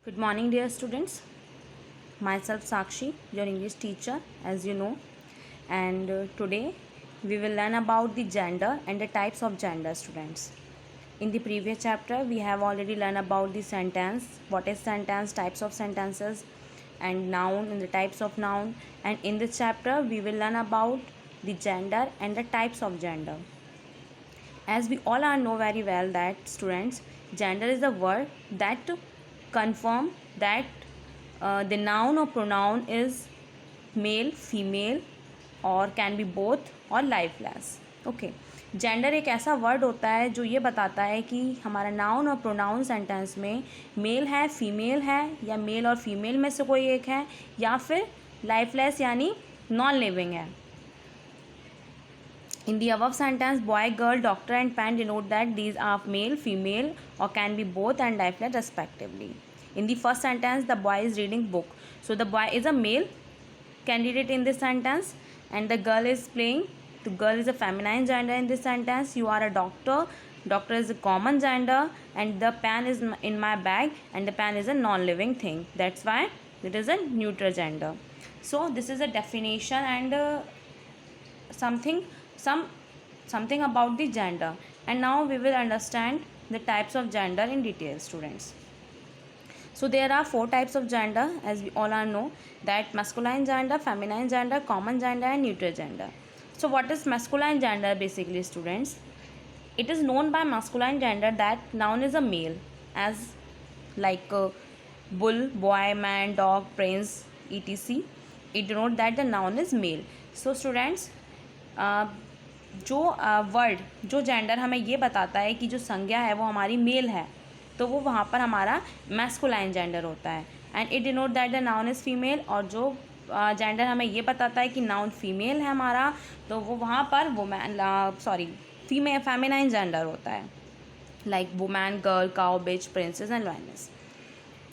Good morning, dear students. Myself Sakshi, your English teacher, as you know, and today we will learn about the gender and the types of gender, students. In the previous chapter, we have already learned about the sentence, what is sentence, types of sentences, and noun and the types of noun. And in this chapter, we will learn about the gender and the types of gender. As we all are know very well that students, gender is a word that confirm that the noun or pronoun is male, female और can be both और lifeless. Okay, gender एक ऐसा word होता है जो ये बताता है कि हमारा नाउन और प्रोनाउन सेंटेंस में मेल है, फीमेल है, या मेल और फीमेल में से कोई एक है, या फिर लाइफलेस यानी नॉन लिविंग है. In the above sentence, boy, girl, doctor and pen denote that these are male, female or can be both and lifeless respectively. In the first sentence, the boy is reading book. So the boy is a male candidate in this sentence and the girl is playing. The girl is a feminine gender in this sentence. You are a doctor. Doctor is a common gender and the pen is in my bag and the pen is a non-living thing. That's why it is a neutral gender. So this is a definition and something about the gender. And now we will understand the types of gender in detail, students. So there are 4 types of gender, as we all are know, that masculine gender, feminine gender, common gender and neutral gender. So what is masculine gender basically, students? It is known by masculine gender that noun is a male, as like bull, boy, man, dog, prince, etc. It denotes that the noun is male. So students, जो word जो gender हमें ये बताता है कि जो संज्ञा है वो हमारी मेल है, तो वो वहाँ पर हमारा मैस्कुलाइन जेंडर होता है. And it denote that the noun is female. और जो जेंडर हमें ये बताता है कि नाउन फीमेल है हमारा, तो वो वहाँ पर फीमेल फेमिनाइन जेंडर होता है, like woman, girl, cow, bitch, princess and lioness.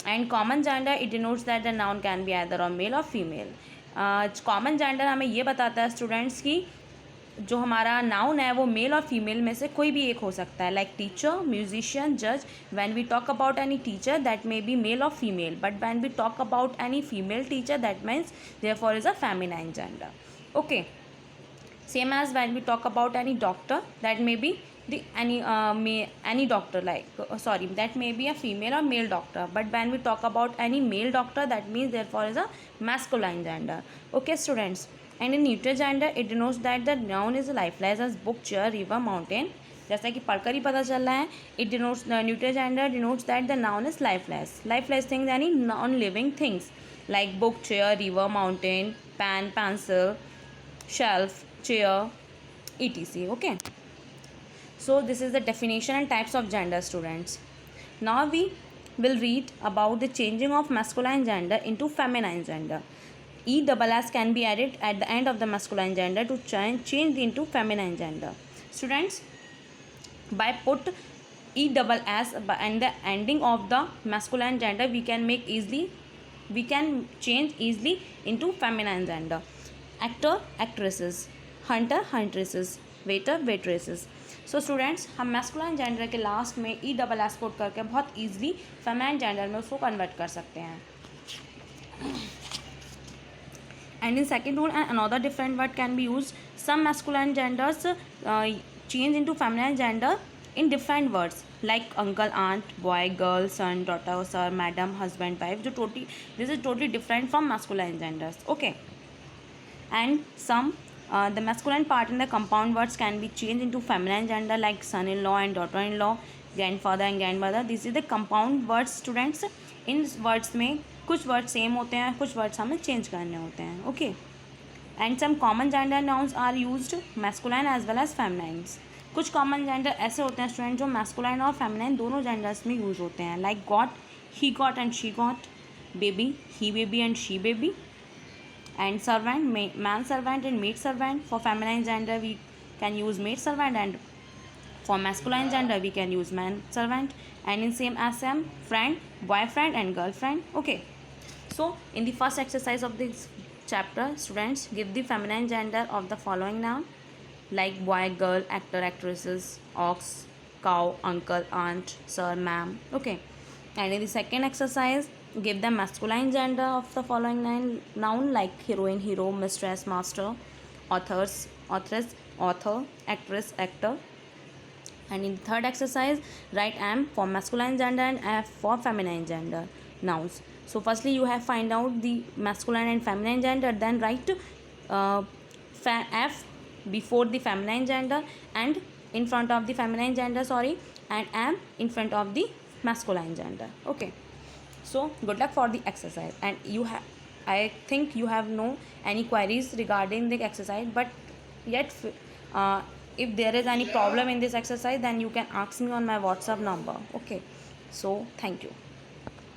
And common gender it denotes that the noun can be either or male और फीमेल. कॉमन जेंडर हमें ये बताता है स्टूडेंट्स की जो हमारा नाउन है वो मेल और फीमेल में से कोई भी एक हो सकता है, लाइक टीचर, म्यूजिशियन, जज. When we talk about any teacher that may be male और female, but when we talk about any female teacher that means therefore is a feminine gender. Okay, same as when we talk about any doctor that may be any doctor, that may be a female or male doctor, but when we talk about any male doctor that means therefore is a masculine gender. Okay, students. And in neutral gender it denotes that the noun is lifeless as book, chair, river, mountain. जैसा कि पढ़कर ही पता चल रहा है, it denotes neutral gender denotes that the noun is lifeless things यानी non living things like book, chair, river, mountain, pen, pencil, shelf, chair, etc. Okay, so this is the definition and types of gender, students. Now we will read about the changing of masculine gender into feminine gender. ESS can be added at the end of the masculine gender to change into feminine gender. Students, by put ESS and the ending of the masculine gender we can change easily into feminine gender. Actor, actresses, hunter, huntresses, waiter, waitresses. So students, हम masculine gender के last में ESS put करके बहुत easily feminine gender में उसको convert कर सकते हैं. And in second rule and another different word can be use. Some masculine genders change into feminine gender in different words like uncle, aunt, boy, girl, son, daughter, sir, madam, husband, wife. This is totally different from masculine genders. Okay. And some the masculine part in the compound words can be changed into feminine gender like son-in-law and daughter-in-law, grandfather and grandmother. This is the compound words, students. In words में कुछ words same होते हैं, कुछ words हमें change करने होते हैं. Okay. And some common gender nouns are used masculine as well as feminine. कुछ कॉमन जेंडर ऐसे होते हैं स्टूडेंट जो मैस्कुलाइन और फेमिनाइन दोनों जेंडर्स में यूज़ होते हैं, like got, he got and she got, baby, he baby and she baby, and servant, man servant and maid servant. For feminine gender we can use maid servant and for masculine gender we can use man servant. And in same as same, friend, boyfriend and girlfriend. Okay, so in the first exercise of this chapter, students, give the feminine gender of the following noun like boy, girl, actor, actresses, ox, cow, uncle, aunt, sir, ma'am. Okay, and in the second exercise give them masculine gender of the following noun like heroine, hero, mistress, master, authoress, author, actress, actor. And in the third exercise, write am for masculine gender and f for feminine gender nouns. So firstly you have find out the masculine and feminine gender, then write f before the feminine gender and in front of the feminine gender, sorry, and am in front of the masculine gender. Okay, so good luck for the exercise. And you have, I think you have no any queries regarding the exercise, but yet uh, if there is any problem in this exercise, then you can ask me on my WhatsApp number. Okay, so thank you.